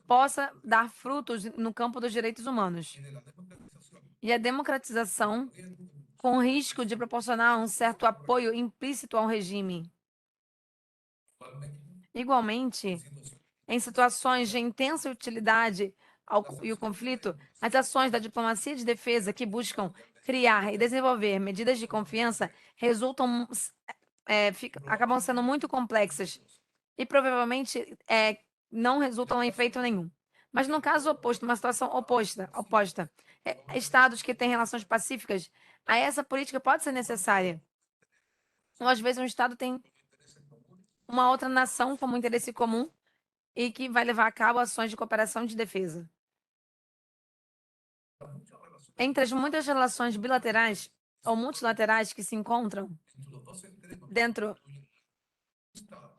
possa dar frutos no campo dos direitos humanos. E a democratização, com o risco de proporcionar um certo apoio implícito ao regime. Igualmente, em situações de intensa utilidade e o conflito, as ações da diplomacia de defesa que buscam criar e desenvolver medidas de confiança acabam sendo muito complexas e provavelmente não resultam em efeito nenhum. Mas no caso oposto, uma situação oposta, estados que têm relações pacíficas, a essa política pode ser necessária. Ou às vezes um estado tem uma outra nação como interesse comum e que vai levar a cabo ações de cooperação e de defesa. Entre as muitas relações bilaterais ou multilaterais que se encontram dentro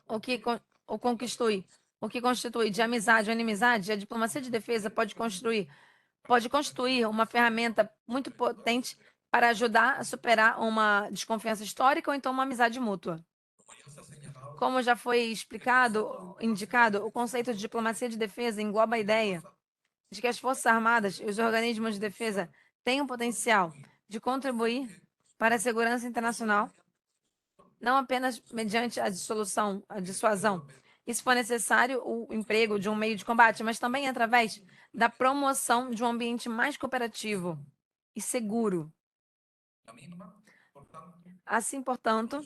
o que o constitui, o que constitui de amizade ou inimizade, a diplomacia de defesa pode constituir uma ferramenta muito potente para ajudar a superar uma desconfiança histórica ou então uma amizade mútua. Como já foi indicado, o conceito de diplomacia de defesa engloba a ideia de que as Forças Armadas e os organismos de defesa têm o potencial de contribuir para a segurança internacional, não apenas mediante a dissuasão, e se for necessário, o emprego de um meio de combate, mas também através da promoção de um ambiente mais cooperativo e seguro. Assim, portanto,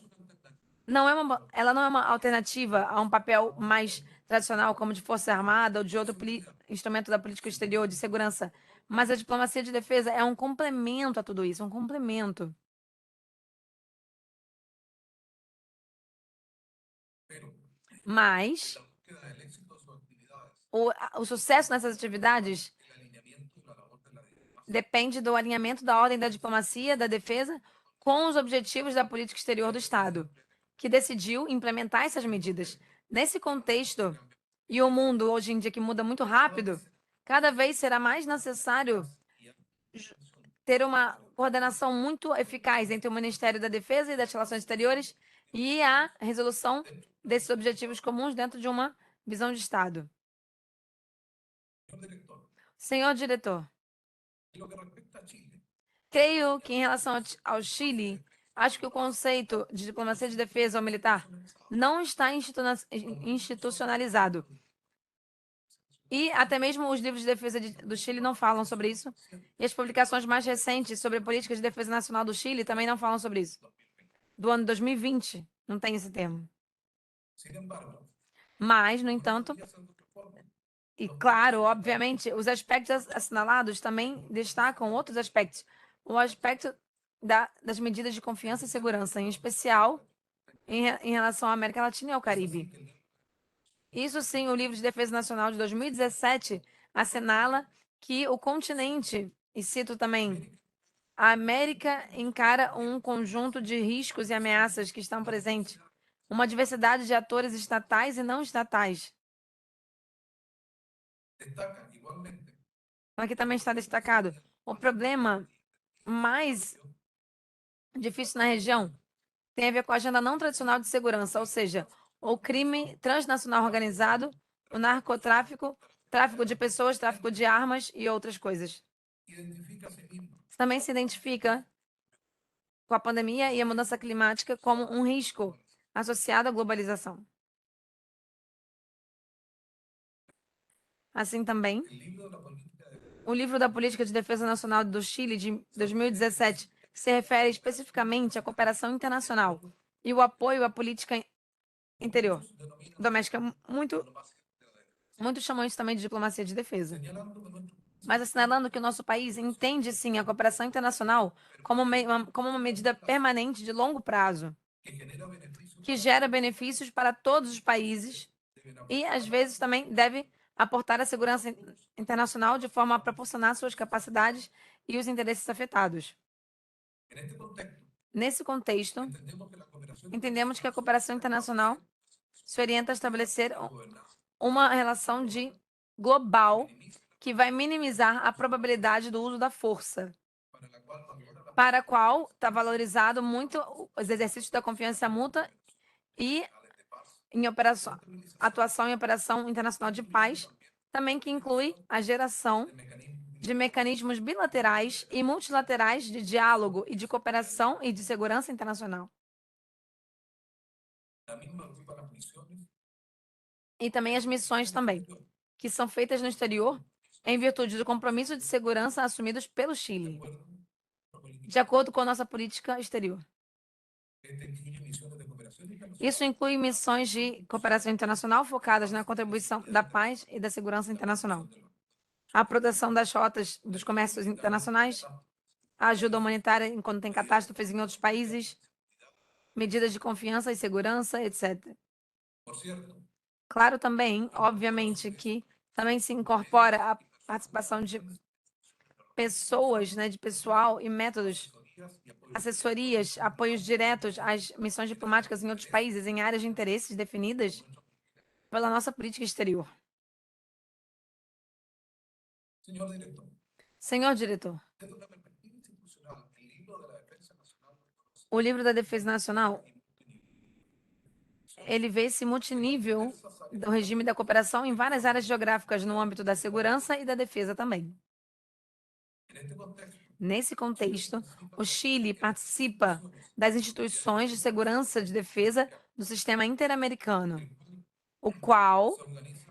ela não é uma alternativa a um papel mais tradicional, como de Força Armada ou de outro instrumento da política exterior de segurança. Mas a diplomacia de defesa é um complemento a tudo isso, um complemento. Mas o sucesso nessas atividades depende do alinhamento da ordem da diplomacia, da defesa, com os objetivos da política exterior do Estado, que decidiu implementar essas medidas. Nesse contexto, e o mundo hoje em dia que muda muito rápido, cada vez será mais necessário ter uma coordenação muito eficaz entre o Ministério da Defesa e das Relações Exteriores e a resolução desses objetivos comuns dentro de uma visão de Estado. Senhor diretor, creio que em relação ao Chile, acho que o conceito de diplomacia de defesa ou militar não está institucionalizado. E até mesmo os livros de defesa do Chile não falam sobre isso. E as publicações mais recentes sobre a política de defesa nacional do Chile também não falam sobre isso. Do ano 2020, não tem esse termo. Mas, no entanto, e claro, obviamente, os aspectos assinalados também destacam outros aspectos. O aspecto das medidas de confiança e segurança, em especial em relação à América Latina e ao Caribe. Isso sim, o livro de Defesa Nacional de 2017 assinala que o continente, e cito também, a América encara um conjunto de riscos e ameaças que estão presentes, uma diversidade de atores estatais e não estatais. Aqui também está destacado o problema mais difícil na região tem a ver com a agenda não tradicional de segurança, ou seja, o crime transnacional organizado, o narcotráfico, tráfico de pessoas, tráfico de armas e outras coisas. Também se identifica com a pandemia e a mudança climática como um risco associado à globalização. Assim também, o livro da Política de Defesa Nacional do Chile, de 2017, se refere especificamente à cooperação internacional e o apoio à política interior, doméstica, muito chamam isso também de diplomacia de defesa. Mas assinalando que o nosso país entende, sim, a cooperação internacional como uma medida permanente de longo prazo, que gera benefícios para todos os países e, às vezes, também deve aportar a segurança internacional de forma a proporcionar suas capacidades e os interesses afetados. Nesse contexto, entendemos que a cooperação internacional se orienta a estabelecer uma relação de global que vai minimizar a probabilidade do uso da força, para a qual está valorizado muito os exercícios da confiança mútua e atuação em operação internacional de paz, também que inclui a geração de mecanismos bilaterais e multilaterais de diálogo e de cooperação e de segurança internacional. E também as missões também, que são feitas no exterior em virtude do compromisso de segurança assumidos pelo Chile, de acordo com a nossa política exterior. Isso inclui missões de cooperação internacional focadas na contribuição da paz e da segurança internacional, a proteção das rotas dos comércios internacionais, a ajuda humanitária quando tem catástrofes em outros países, medidas de confiança e segurança, etc. Claro também, obviamente, que também se incorpora a participação de pessoas, né, de pessoal e métodos, assessorias, apoios diretos às missões diplomáticas em outros países em áreas de interesses definidas pela nossa política exterior. Senhor diretor, o livro da Defesa Nacional, ele vê esse multinível do regime da cooperação em várias áreas geográficas no âmbito da segurança e da defesa também. Nesse contexto, o Chile participa das instituições de segurança e de defesa do sistema interamericano, o qual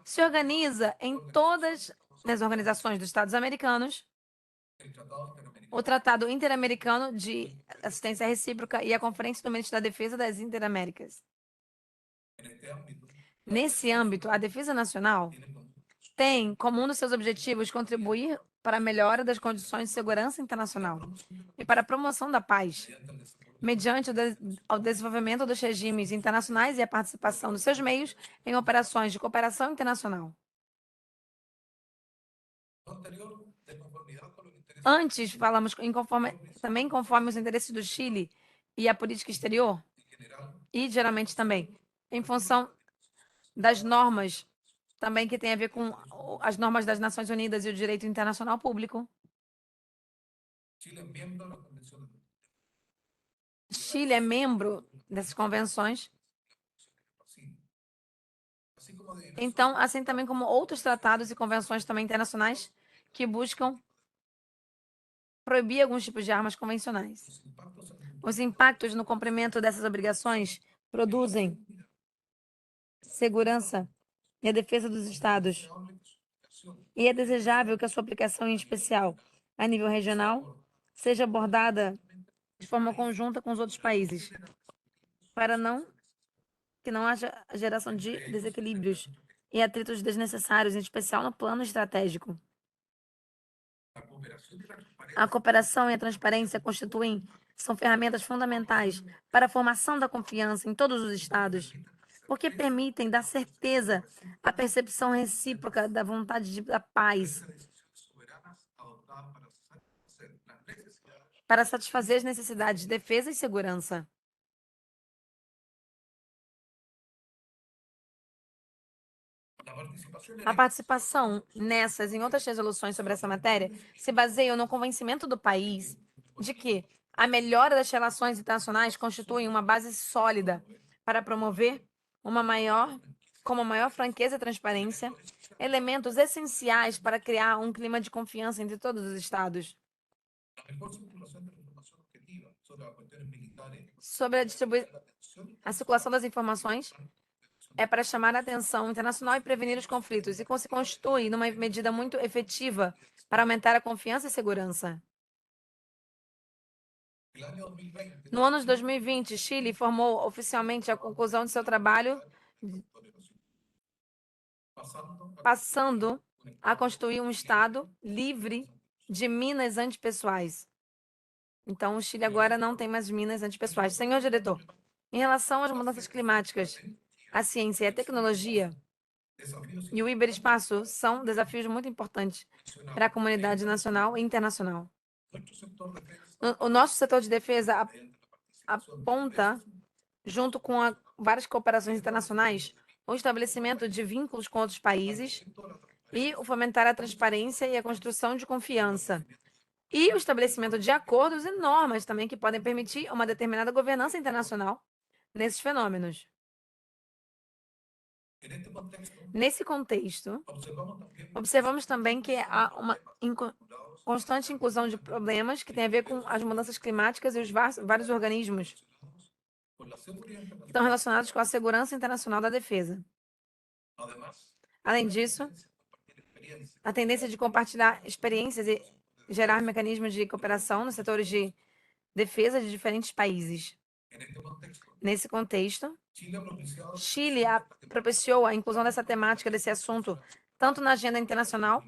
se organiza em todas as organizações dos Estados americanos, o Tratado Interamericano de Assistência Recíproca e a Conferência do Ministro da Defesa das Interaméricas. Nesse âmbito, a defesa nacional tem como um dos seus objetivos contribuir para a melhora das condições de segurança internacional e para a promoção da paz, mediante o desenvolvimento dos regimes internacionais e a participação dos seus meios em operações de cooperação internacional. Antes, falamos também conforme os interesses do Chile e a política exterior, e geralmente também em função das normas também que tem a ver com as normas das Nações Unidas e o direito internacional público. Chile é membro dessas convenções. Então, assim também como outros tratados e convenções também internacionais que buscam proibir alguns tipos de armas convencionais. Os impactos no cumprimento dessas obrigações produzem segurança e a defesa dos estados. E é desejável que a sua aplicação, em especial a nível regional, seja abordada de forma conjunta com os outros países, para que não haja geração de desequilíbrios e atritos desnecessários, em especial no plano estratégico. A cooperação e a transparência são ferramentas fundamentais para a formação da confiança em todos os estados, porque permitem dar certeza à percepção recíproca da vontade da paz para satisfazer as necessidades de defesa e segurança. A participação nessas e em outras resoluções sobre essa matéria se baseia no convencimento do país de que a melhora das relações internacionais constitui uma base sólida para promover com uma maior franqueza e transparência, elementos essenciais para criar um clima de confiança entre todos os estados. Sobre a circulação das informações, é para chamar a atenção internacional e prevenir os conflitos, e se constitui numa medida muito efetiva para aumentar a confiança e segurança. No ano de 2020, Chile formou oficialmente a conclusão de seu trabalho, passando a constituir um Estado livre de minas antipessoais. Então, o Chile agora não tem mais minas antipessoais. Senhor diretor, em relação às mudanças climáticas, a ciência e a tecnologia e o hiperespaço são desafios muito importantes para a comunidade nacional e internacional. O nosso setor de defesa aponta, junto com várias cooperações internacionais, o estabelecimento de vínculos com outros países e o fomentar a transparência e a construção de confiança. E o estabelecimento de acordos e normas também que podem permitir uma determinada governança internacional nesses fenômenos. Nesse contexto, observamos também que há uma constante inclusão de problemas que têm a ver com as mudanças climáticas e os vários organismos que estão relacionados com a segurança internacional da defesa. Além disso, a tendência de compartilhar experiências e gerar mecanismos de cooperação nos setores de defesa de diferentes países. Nesse contexto, Chile propiciou a inclusão dessa temática, desse assunto, tanto na agenda internacional,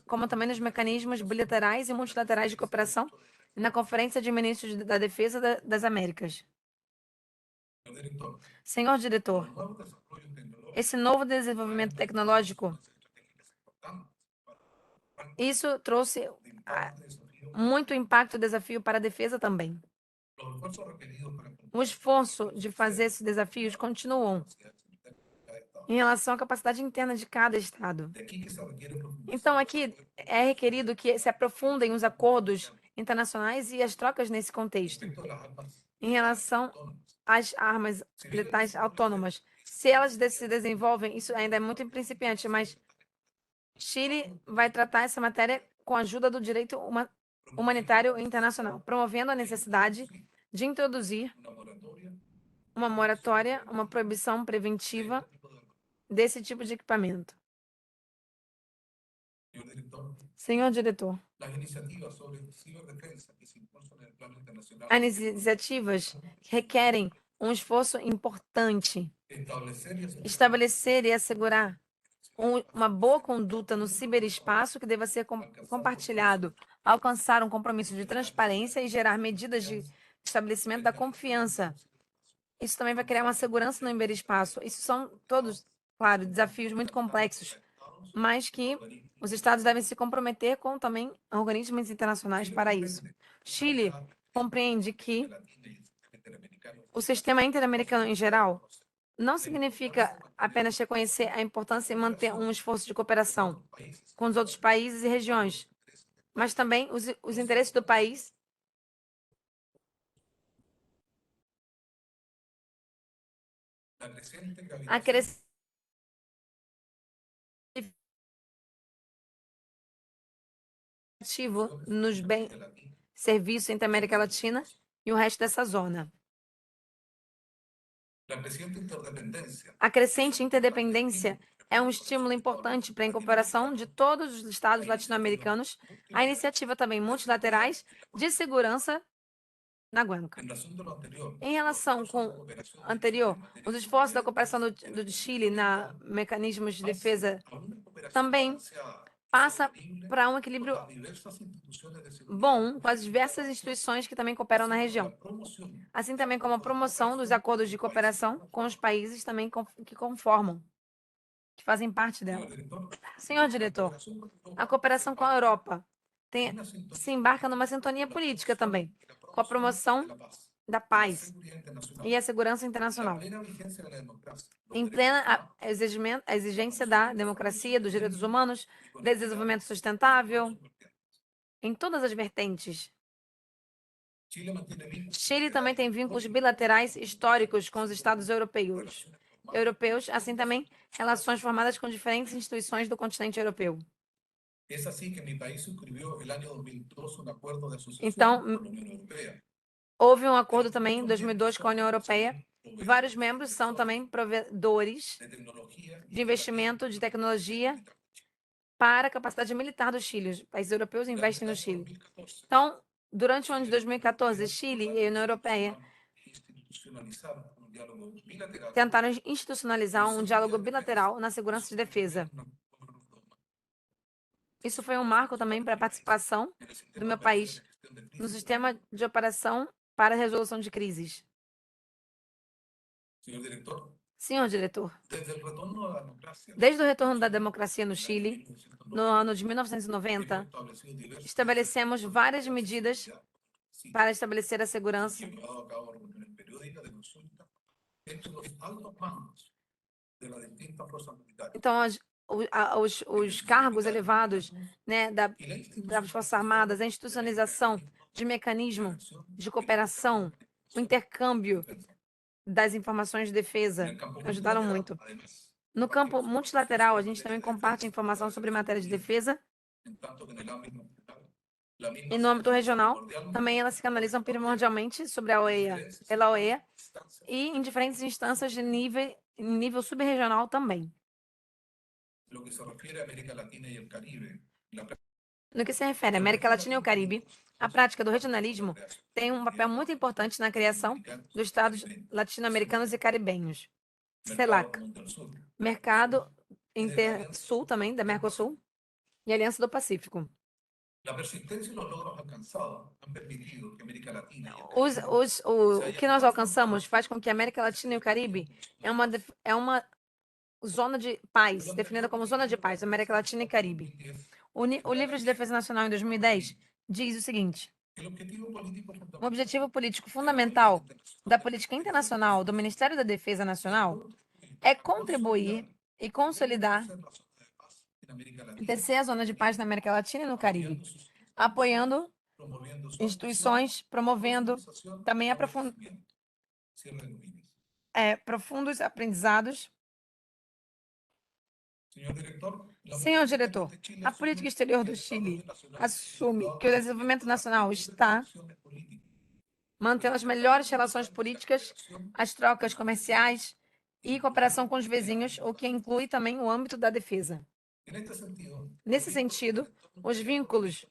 como também nos mecanismos bilaterais e multilaterais de cooperação e na Conferência de Ministros da Defesa das Américas. Senhor diretor, esse novo desenvolvimento tecnológico, isso trouxe muito impacto e desafio para a defesa também. O esforço de fazer esses desafios continuam em relação à capacidade interna de cada Estado. Então, aqui é requerido que se aprofundem os acordos internacionais e as trocas nesse contexto. Em relação às armas letais autônomas, se elas se desenvolvem, isso ainda é muito principiante, mas Chile vai tratar essa matéria com a ajuda do direito humanitário internacional, promovendo a necessidade de introduzir uma moratória, uma proibição preventiva desse tipo de equipamento. Senhor diretor, as iniciativas requerem um esforço importante. Estabelecer e assegurar uma boa conduta no ciberespaço que deva ser compartilhado, alcançar um compromisso de transparência e gerar medidas de estabelecimento da confiança. Isso também vai criar uma segurança no ciberespaço. Isso são todos, claro, desafios muito complexos, mas que os estados devem se comprometer com também organismos internacionais para isso. Chile compreende que o sistema interamericano em geral não significa apenas reconhecer a importância e manter um esforço de cooperação com os outros países e regiões, mas também os interesses do país a crescer nos bens serviços entre a América Latina e o resto dessa zona. A crescente interdependência é um estímulo importante para a incorporação de todos os estados latino-americanos à iniciativa também multilaterais de segurança na Cuenca. Em relação com o anterior, os esforços da cooperação do Chile na mecanismos de defesa também passa para um equilíbrio bom com as diversas instituições que também cooperam na região, assim também como a promoção dos acordos de cooperação com os países também que conformam, que fazem parte dela. Senhor diretor, a cooperação com a Europa se embarca numa sintonia política também, com a promoção da paz e a segurança internacional, em plena a exigência da democracia, dos direitos humanos, desenvolvimento sustentável, em todas as vertentes. Chile também tem vínculos bilaterais históricos com os Estados europeus, assim também relações formadas com diferentes instituições do continente europeu. Então, houve um acordo também em 2002 com a União Europeia. Vários membros são também provedores de investimento de tecnologia para a capacidade militar do Chile. Os países europeus investem no Chile. Então, durante o ano de 2014, Chile e a União Europeia tentaram institucionalizar um diálogo bilateral na segurança e defesa. Isso foi um marco também para a participação do meu país no sistema de operação para a resolução de crises. Senhor diretor, desde o retorno da democracia no Chile, no ano de 1990, estabelecemos várias medidas para estabelecer a segurança. Então, os cargos elevados, né, das Forças Armadas, a institucionalização de mecanismo de cooperação, o intercâmbio das informações de defesa ajudaram muito. No campo multilateral, a gente também compartilha informação sobre matéria de defesa e no âmbito regional, também elas se canalizam primordialmente sobre a OEA, pela OEA e em diferentes instâncias de nível subregional também. No que se refere à América Latina e ao Caribe, a prática do regionalismo tem um papel muito importante na criação dos Estados latino-americanos e caribenhos, CELAC, Mercado Inter-Sul também, da Mercosul, e Aliança do Pacífico. O que nós alcançamos faz com que a América Latina e o Caribe é uma zona de paz, definida como zona de paz, América Latina e Caribe. O Livro de Defesa Nacional, em 2010, diz o seguinte: o objetivo político fundamental da política internacional do Ministério da Defesa Nacional é contribuir e consolidar e tecer a zona de paz na América Latina e no Caribe, apoiando instituições, promovendo também profundos aprendizados. Senhor diretor, a política exterior do Chile assume que o desenvolvimento nacional está mantendo as melhores relações políticas, as trocas comerciais e cooperação com os vizinhos, o que inclui também o âmbito da defesa. Nesse sentido, os vínculos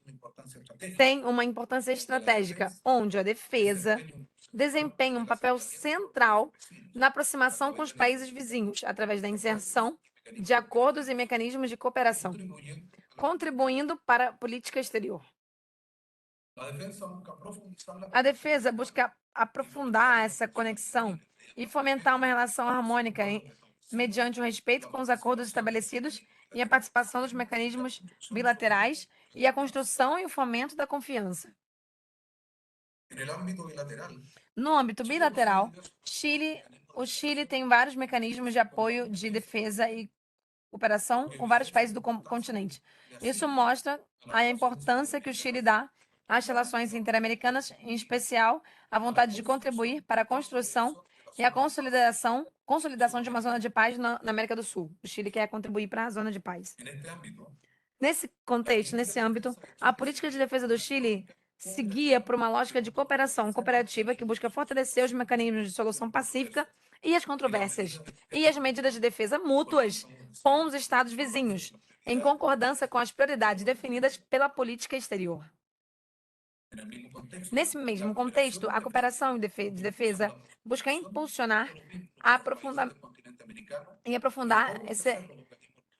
têm uma importância estratégica, onde a defesa desempenha um papel central na aproximação com os países vizinhos, através da inserção de acordos e mecanismos de cooperação, contribuindo para a política exterior. A defesa busca aprofundar essa conexão e fomentar uma relação harmônica mediante o respeito com os acordos estabelecidos e a participação dos mecanismos bilaterais e a construção e o fomento da confiança. No âmbito bilateral, o Chile tem vários mecanismos de apoio de defesa e cooperação com vários países do continente. Isso mostra a importância que o Chile dá às relações interamericanas, em especial a vontade de contribuir para a construção e a consolidação de uma zona de paz na América do Sul. O Chile quer contribuir para a zona de paz. Nesse contexto, nesse âmbito, a política de defesa do Chile se guia por uma lógica de cooperação cooperativa que busca fortalecer os mecanismos de solução pacífica e as controvérsias e as medidas de defesa mútuas com os estados vizinhos, em concordância com as prioridades definidas pela política exterior. Nesse mesmo contexto, a cooperação de defesa busca impulsionar e aprofundar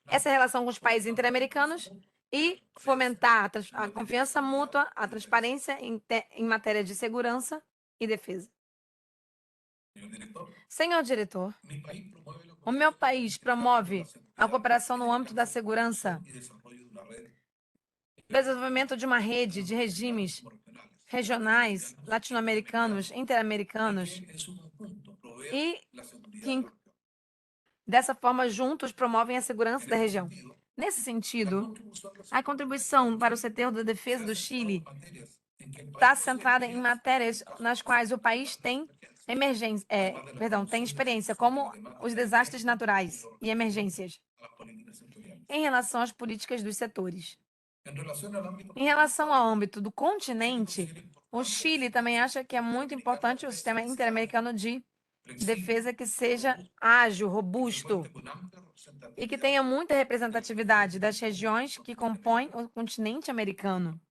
essa relação com os países interamericanos e fomentar a confiança mútua, a transparência em matéria de segurança e defesa. Senhor diretor, o meu país promove a cooperação no âmbito da segurança, desenvolvimento de uma rede de regimes regionais, latino-americanos, interamericanos, e que, dessa forma, juntos promovem a segurança da região. Nesse sentido, a contribuição para o setor da defesa do Chile está centrada em matérias nas quais o país tem tem experiência, como os desastres naturais e emergências, em relação às políticas dos setores. Em relação ao âmbito do continente, o Chile também acha que é muito importante o sistema interamericano de defesa que seja ágil, robusto e que tenha muita representatividade das regiões que compõem o continente americano.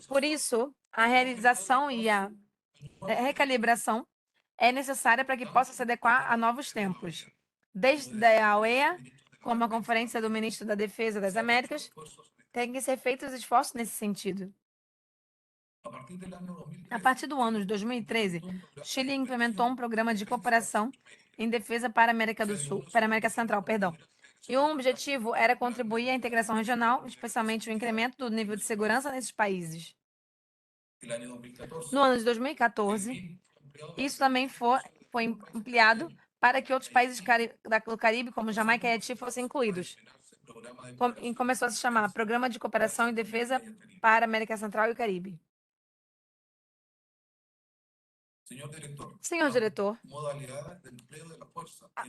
Por isso, a realização e a recalibração é necessária para que possa se adequar a novos tempos. Desde a OEA, como a Conferência do Ministro da Defesa das Américas, tem que ser feitos esforços nesse sentido. A partir do ano de 2013, Chile implementou um programa de cooperação em defesa para a América do Sul, para a América Central, perdão. E o objetivo era contribuir à integração regional, especialmente o incremento do nível de segurança nesses países. No ano de 2014, isso também foi ampliado para que outros países do Caribe, como Jamaica e Haiti, fossem incluídos. E começou a se chamar Programa de Cooperação e Defesa para a América Central e o Caribe. Senhor diretor,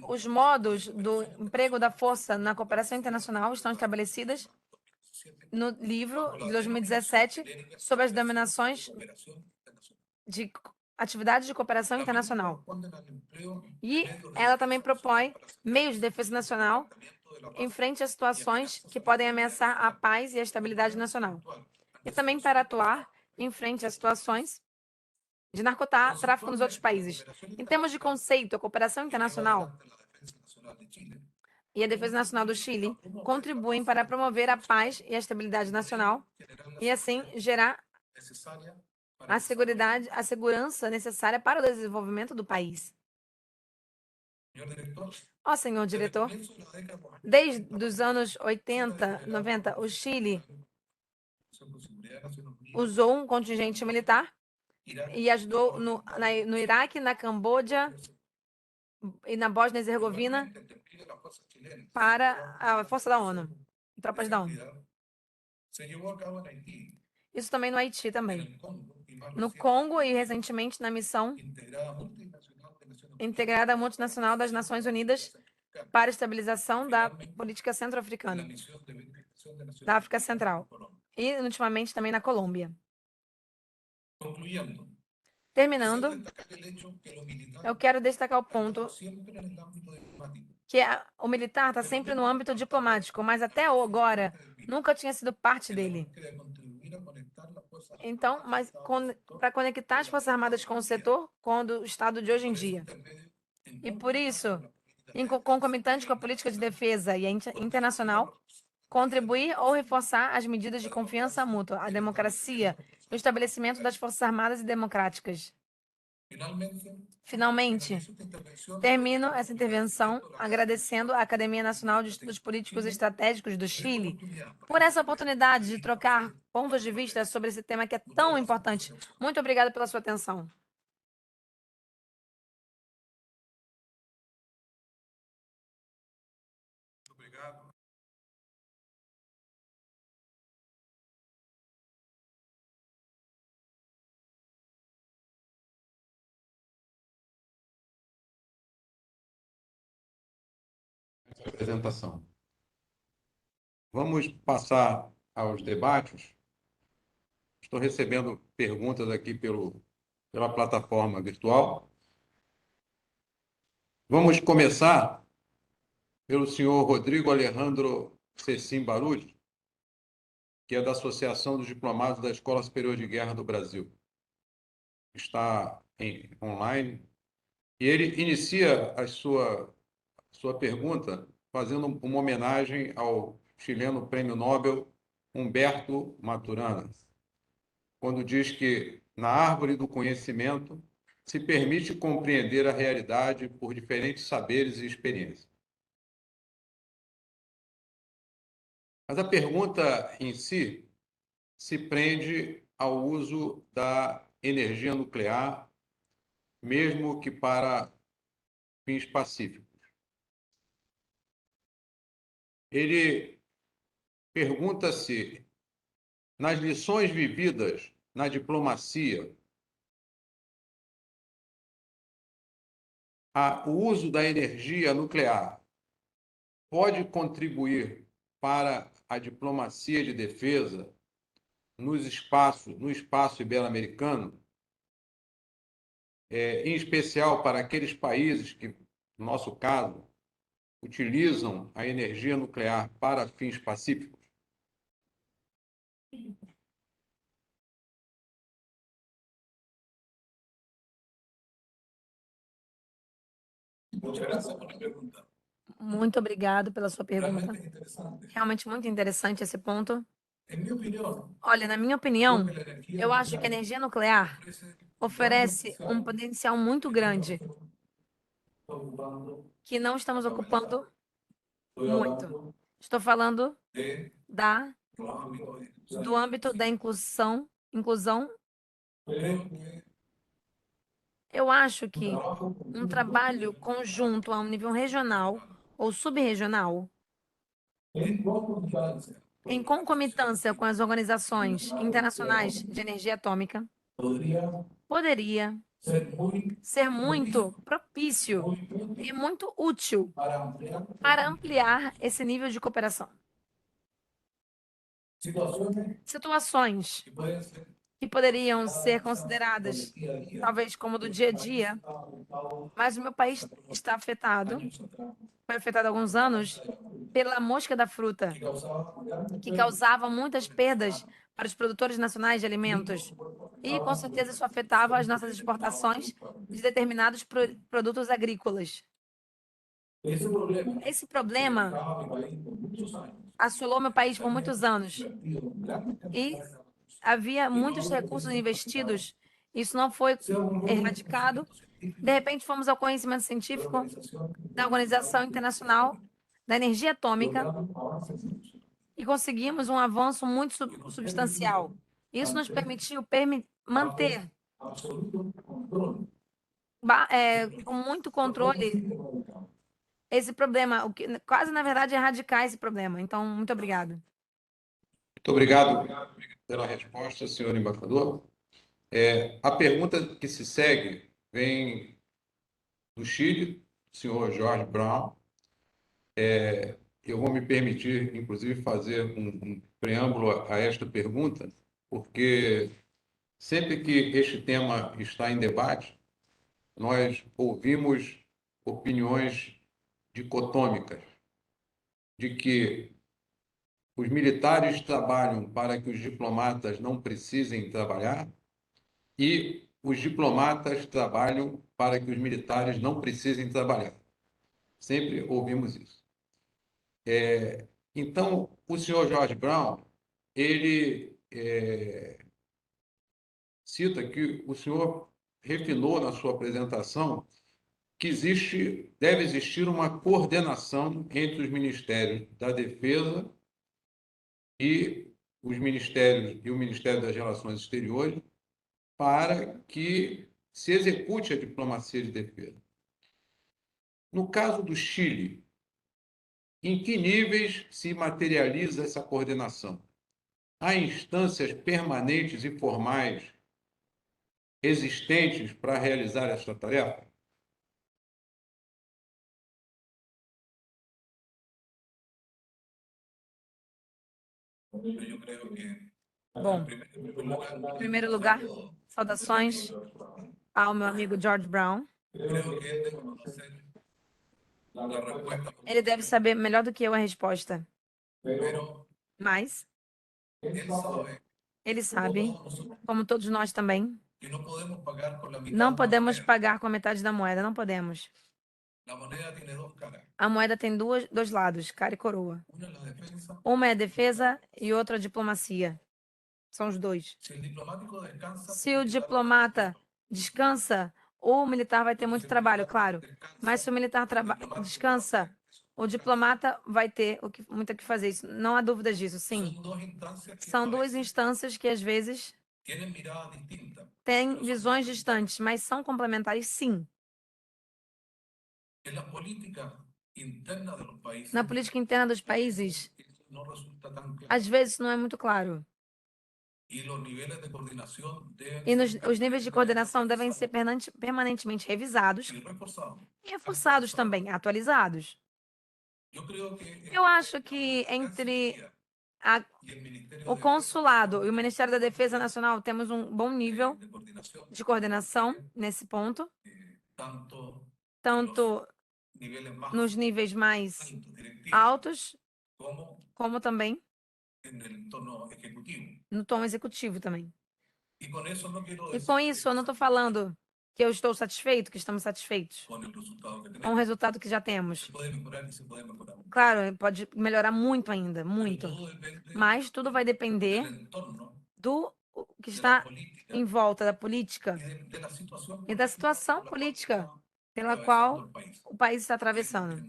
os modos do emprego da força na cooperação internacional estão estabelecidas no livro de 2017 sobre as denominações de atividades de cooperação internacional. E ela também propõe meios de defesa nacional em frente a situações que podem ameaçar a paz e a estabilidade nacional. E também para atuar em frente a situações de narcotráfico nos outros países. Em termos de conceito, a cooperação internacional e a defesa nacional do Chile contribuem para promover a paz e a estabilidade nacional e, assim, gerar a segurança necessária para o desenvolvimento do país. Ó, senhor diretor, desde os anos 80, 90, o Chile usou um contingente militar e ajudou no Iraque, na Camboja e na Bósnia e Herzegovina para a força da ONU, tropas da ONU. Isso também no Haiti também. No Congo e recentemente na missão integrada multinacional das Nações Unidas para a estabilização da política centro-africana, da África Central, e ultimamente também na Colômbia. Terminando, eu quero destacar o ponto que o militar está sempre no âmbito diplomático, mas até agora nunca tinha sido parte dele. Então, mas para conectar as Forças Armadas com o setor, com o Estado de hoje em dia. E por isso, concomitante com a política de defesa e internacional, contribuir ou reforçar as medidas de confiança mútua, a democracia e o estabelecimento das Forças Armadas e democráticas. Finalmente, termino essa intervenção agradecendo à Academia Nacional de Estudos Políticos e Estratégicos do Chile por essa oportunidade de trocar pontos de vista sobre esse tema que é tão importante. Muito obrigada pela sua atenção. Apresentação. Vamos passar aos debates. Estou recebendo perguntas aqui pela plataforma virtual. Vamos começar pelo senhor Rodrigo Alejandro Cecim Barulho, que é da Associação dos Diplomados da Escola Superior de Guerra do Brasil. Está online. E ele inicia a sua pergunta fazendo uma homenagem ao chileno prêmio Nobel Humberto Maturana, quando diz que na árvore do conhecimento se permite compreender a realidade por diferentes saberes e experiências. Mas a pergunta em si se prende ao uso da energia nuclear, mesmo que para fins pacíficos. Ele pergunta se, nas lições vividas na diplomacia, o uso da energia nuclear pode contribuir para a diplomacia de defesa no espaço ibero-americano, em especial para aqueles países que, no nosso caso, utilizam a energia nuclear para fins pacíficos? Muito obrigado pela sua pergunta. Realmente muito interessante esse ponto. Olha, na minha opinião, eu acho que a energia nuclear oferece um potencial muito grande que não estamos ocupando muito. Estou falando do âmbito da inclusão. Eu acho que um trabalho conjunto a um nível regional ou subregional, em concomitância com as organizações internacionais de energia atômica, poderia ser muito propício e muito útil para ampliar esse nível de cooperação. Situações que poderiam ser consideradas, talvez, como do dia a dia, mas o meu país está afetado, foi afetado há alguns anos, pela mosca da fruta, que causava muitas perdas para os produtores nacionais de alimentos. E, com certeza, isso afetava as nossas exportações de determinados produtos agrícolas. Esse problema assolou meu país por muitos anos e havia muitos recursos investidos. Isso não foi erradicado. De repente, fomos ao conhecimento científico da Organização Internacional da Energia Atômica e conseguimos um avanço muito substancial. Isso nos permitiu manter com muito controle esse problema, o que quase, na verdade, erradicar esse problema. Então, muito obrigado. Muito obrigado pela resposta, senhor embaixador. A pergunta que se segue vem do Chile, do senhor Jorge Brown. Eu vou me permitir, inclusive, fazer um preâmbulo a esta pergunta, porque sempre que este tema está em debate, nós ouvimos opiniões dicotômicas de que os militares trabalham para que os diplomatas não precisem trabalhar e os diplomatas trabalham para que os militares não precisem trabalhar. Sempre ouvimos isso. Então, o senhor George Brown, ele cita que o senhor refinou na sua apresentação que deve existir uma coordenação entre os ministérios da Defesa e os ministérios e o Ministério das Relações Exteriores para que se execute a diplomacia de defesa. No caso do Chile, em que níveis se materializa essa coordenação? Há instâncias permanentes e formais existentes para realizar essa tarefa? Bom, em primeiro lugar, saudações ao meu amigo George Brown. Ele deve saber melhor do que eu a resposta, mas ele sabe, como todos nós também, não podemos pagar com a metade da moeda, não podemos. A moeda tem dois lados, cara e coroa. Uma é a defesa e outra a diplomacia. São os dois. Se o diplomata descansa, o militar vai ter muito trabalho, claro. Mas se o militar descansa, o diplomata vai ter muito o que fazer. Isso, não há dúvidas disso, sim. São duas instâncias que, às vezes, têm visões distantes, mas são complementares, sim. Na política interna dos países, às vezes não é muito claro. E os níveis de coordenação devem ser permanentemente revisados e reforçados também, atualizados. Eu acho que entre o consulado e o Ministério da Defesa Nacional temos um bom nível de coordenação nesse ponto, tanto nos níveis mais altos, como também no tom executivo também. E com isso, eu não estou falando que eu estou satisfeito, que estamos satisfeitos com o resultado que já temos. Claro, pode melhorar muito ainda, muito. Mas tudo vai depender do que está em volta da política e da situação política pela qual o país está atravessando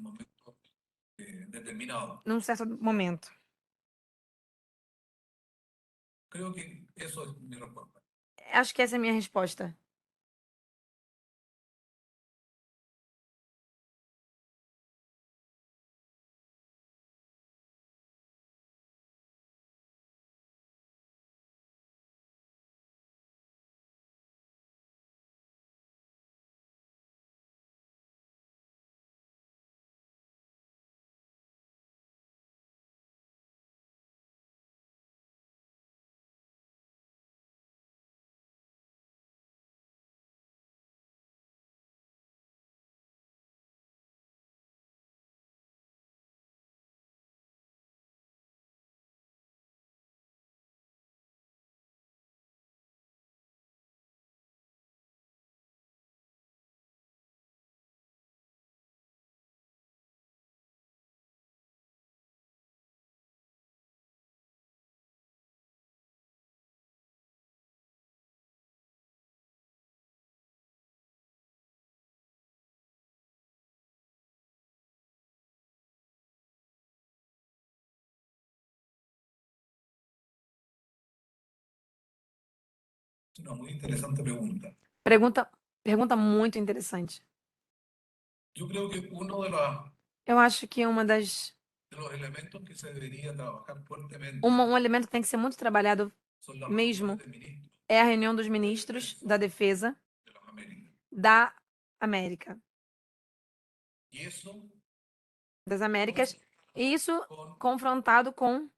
num certo momento. Acho que essa é a minha resposta. Es una muy interesante pregunta. Pergunta muito interessante. Yo creo que uno Eu acho que de los elementos que se debería trabajar fuertemente um elemento que tem que ser muito trabalhado son las mesmo reuniones de ministros é a reunião dos ministros da Defesa de las Américas. da América, Y eso das Américas, e isso con confrontado com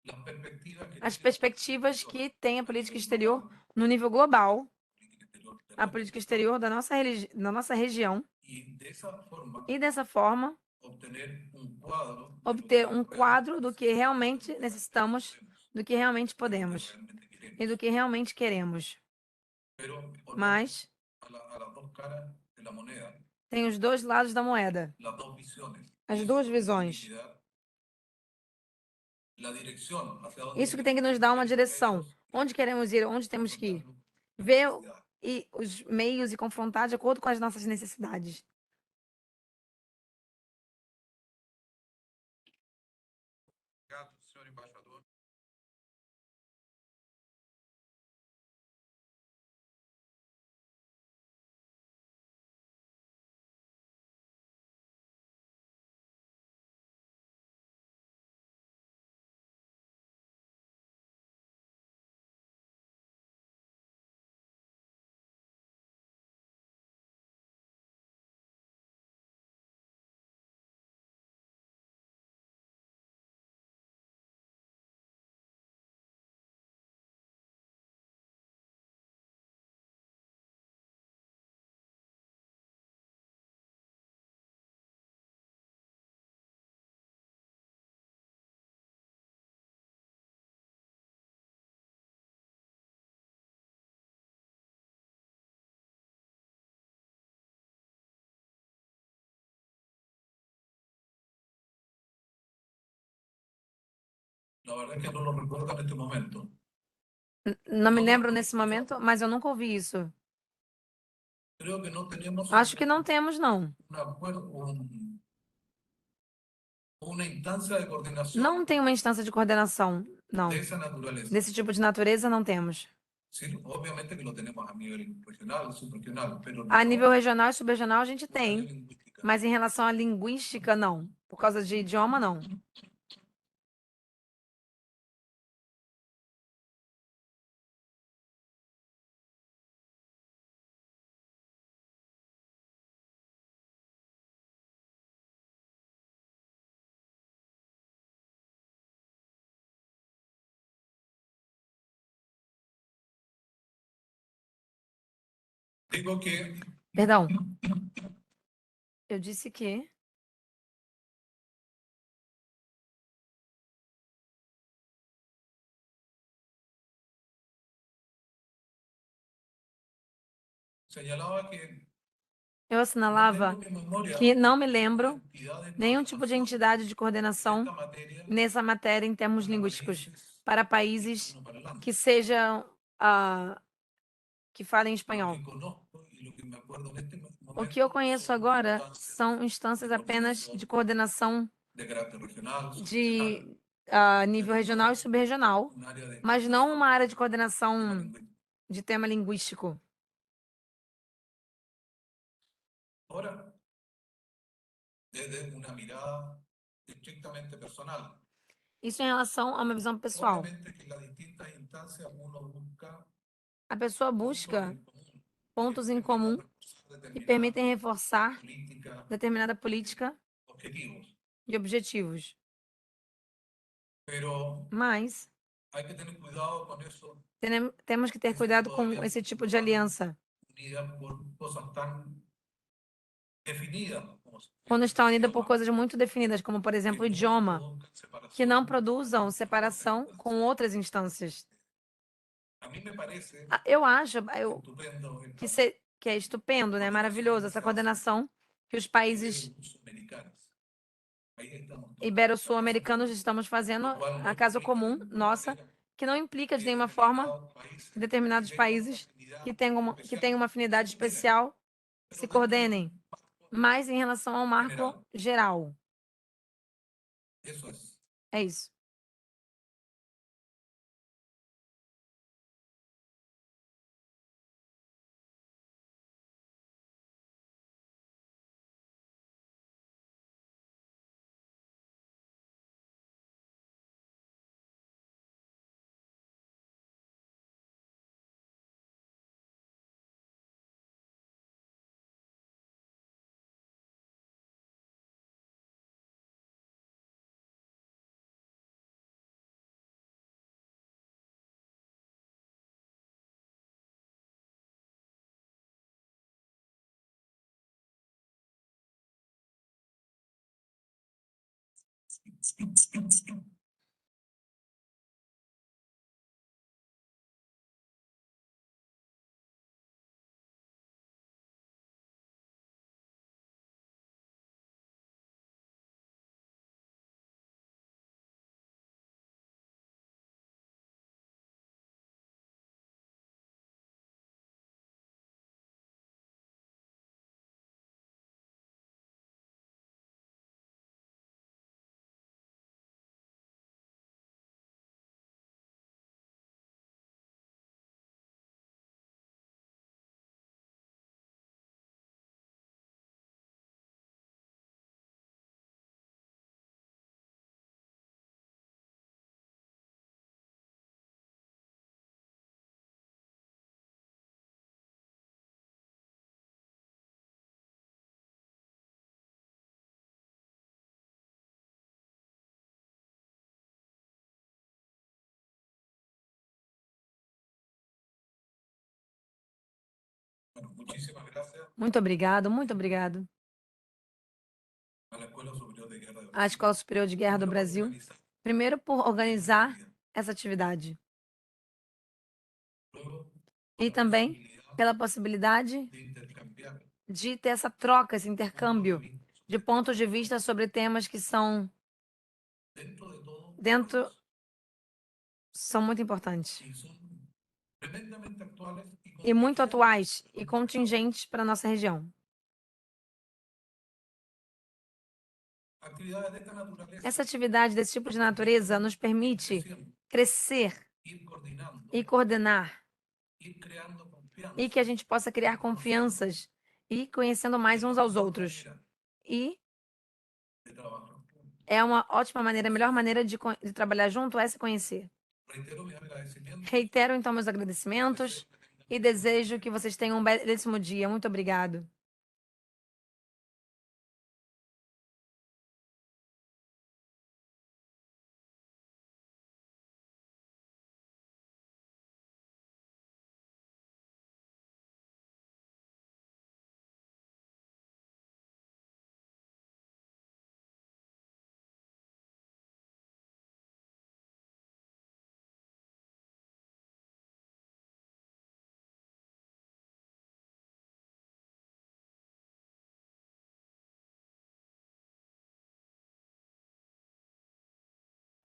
las perspectivas que as tiene perspectivas que tem a política exterior no nível global, política exterior de a la política región. exterior da nossa região, Y de esa forma e dessa forma obtener un cuadro de lo obter que um quadro do que realmente necessitamos, do que realmente podemos realmente queremos. e do que realmente queremos. Pero volvemos Mas a las dos caras de la moneda, tem os dois lados da moeda, las dos visiones. as Y eso duas es lo que tiene visões. que dar la dirección hacia dónde Isso que tem que queremos nos ir, dar uma ver los direção. medios Onde queremos ir, onde temos que ir. confrontarnos las Ver necesidades. e os meios e confrontar de acordo com as nossas necessidades. Obrigado, senhor embaixador. La verdad es que no lo recuerdo en este momento. Não me lembro nesse momento, mas eu nunca ouvi isso. Creo que no tenemos Acho que não temos, não. un acuerdo, una instancia de coordinación Não tem uma instância de coordenação, não. de esa naturaleza. Desse tipo de natureza, não temos. Sí, obviamente que lo tenemos a nivel regional, subregional, pero A no nível regional e subregional, a gente en área tem. lingüística. Mas em relação à linguística, não. Por causa de idioma, não. Digo que Perdão. Eu disse que señalaba que eu no assinalava tengo en mi memoria que não me lembro entidades de nenhum tipo de coordinación entidade de de coordenação esta materia nessa matéria em termos para linguísticos países para países hispanoparlantes. que sejam que falem Lo espanhol. que conozco y lo que me acuerdo en este O que eu momento conheço son agora instancias são instâncias apenas de coordenação de carácter regional, de subregional, nível pero regional e no subregional, un área de mas não uma área de tema coordenação lingüístico. de tema linguístico. Ahora, desde una mirada estrictamente personal, Isso em relação a uma visão pessoal. obviamente que en las distintas instancias uno busca A pessoa puntos busca en común pontos em que permitan comum reforzar que determinadas permitem reforçar políticas, determinada política objetivos. e objetivos. Pero Mas hay que tener cuidado con eso, temos que ter ese cuidado tipo de com alianzas esse tipo cuando de van aliança. unidas por cosas tan definidas como Quando el está unida por idioma, coisas muito definidas, como, por que exemplo, o no idioma, provocan que não separación produzam con separação otras com instancias. outras instâncias. A mí me parece Eu acho estupendo que é estupendo, né? Maravilhoso essa coordenação que os países americanos. Ahí estamos todos. ibero-sul-americanos estamos fazendo, Lo cual no a casa implica de comum ninguna nossa, manera que não implica de que nenhuma forma determinados países determinados que países tengan una que afinidad tenham uma afinidade especial especial pero se dentro de coordenem, mas em relação ao marco geral. eso es. É isso. Bueno, muchísimas gracias Muito obrigado, muito obrigado. a la Escuela Superior de Guerra de À Brasil. Escola Superior de Guerra do Primero, por Brasil, organizar primeiro por organizar essa atividade luego e la também posibilidad pela possibilidade de intercambiar de ter essa troca, esse puntos de intercâmbio vista de pontos de vista sobre temas que são dentro de todo dentro são muito importantes y son tremendamente actuales e muito contingentes atuais con e nuestra contingentes para a nossa região. actividades de esta naturaleza. Essa atividade desse tipo de natureza nos permite crescer Ir coordinando, e coordenar ir creando confianza e que a gente possa criar confianças e conhecendo mais uns aos outros. E de trabajo. é uma ótima maneira, a melhor maneira de trabalhar junto é se conhecer. Reitero mis agradecimientos. Reitero então meus agradecimentos e desejo que vocês tenham um belíssimo dia. Muito obrigado.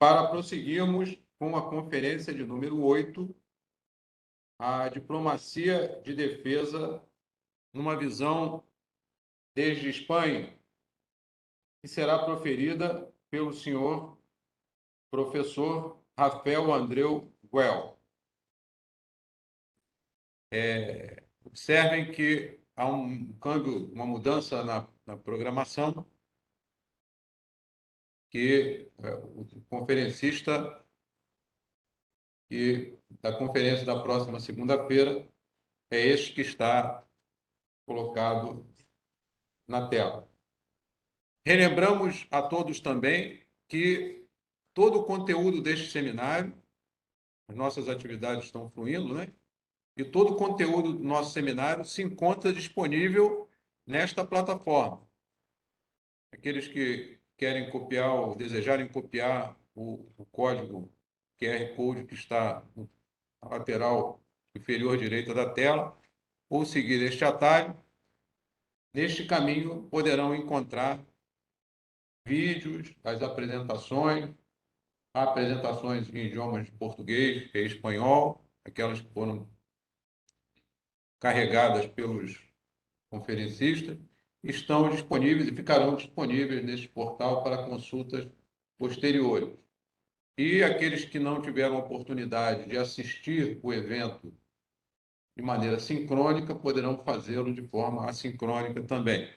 Para prosseguirmos com a conferência de número 8, a diplomacia de defesa numa visão desde Espanha, que será proferida pelo senhor professor Rafael Andreu Guel. Observem que há um câmbio, uma mudança na programação, que o conferencista e da conferência da próxima segunda-feira é este que está colocado na tela. Relembramos a todos também que todo o conteúdo deste seminário, as nossas atividades estão fluindo, né? E todo o conteúdo do nosso seminário se encontra disponível nesta plataforma. Aqueles que querem copiar ou desejarem copiar o código QR Code que está na lateral inferior direita da tela, ou seguir este atalho, neste caminho poderão encontrar vídeos, as apresentações em idiomas de português e espanhol, aquelas que foram carregadas pelos conferencistas, estão disponíveis e ficarão disponíveis neste portal para consultas posteriores. E aqueles que não tiveram oportunidade de assistir o evento de maneira sincrônica poderão fazê-lo de forma assincrônica também.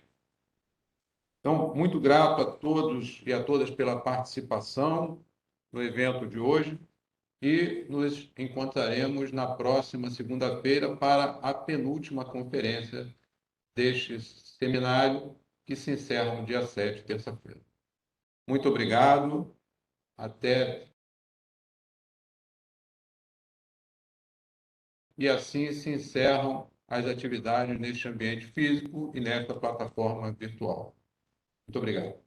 Então, muito grato a todos e a todas pela participação no evento de hoje e nos encontraremos na próxima segunda-feira para a penúltima conferência deste seminário, que se encerra no dia 7, terça-feira. Muito obrigado. Até. E assim se encerram as atividades neste ambiente físico e nesta plataforma virtual. Muito obrigado.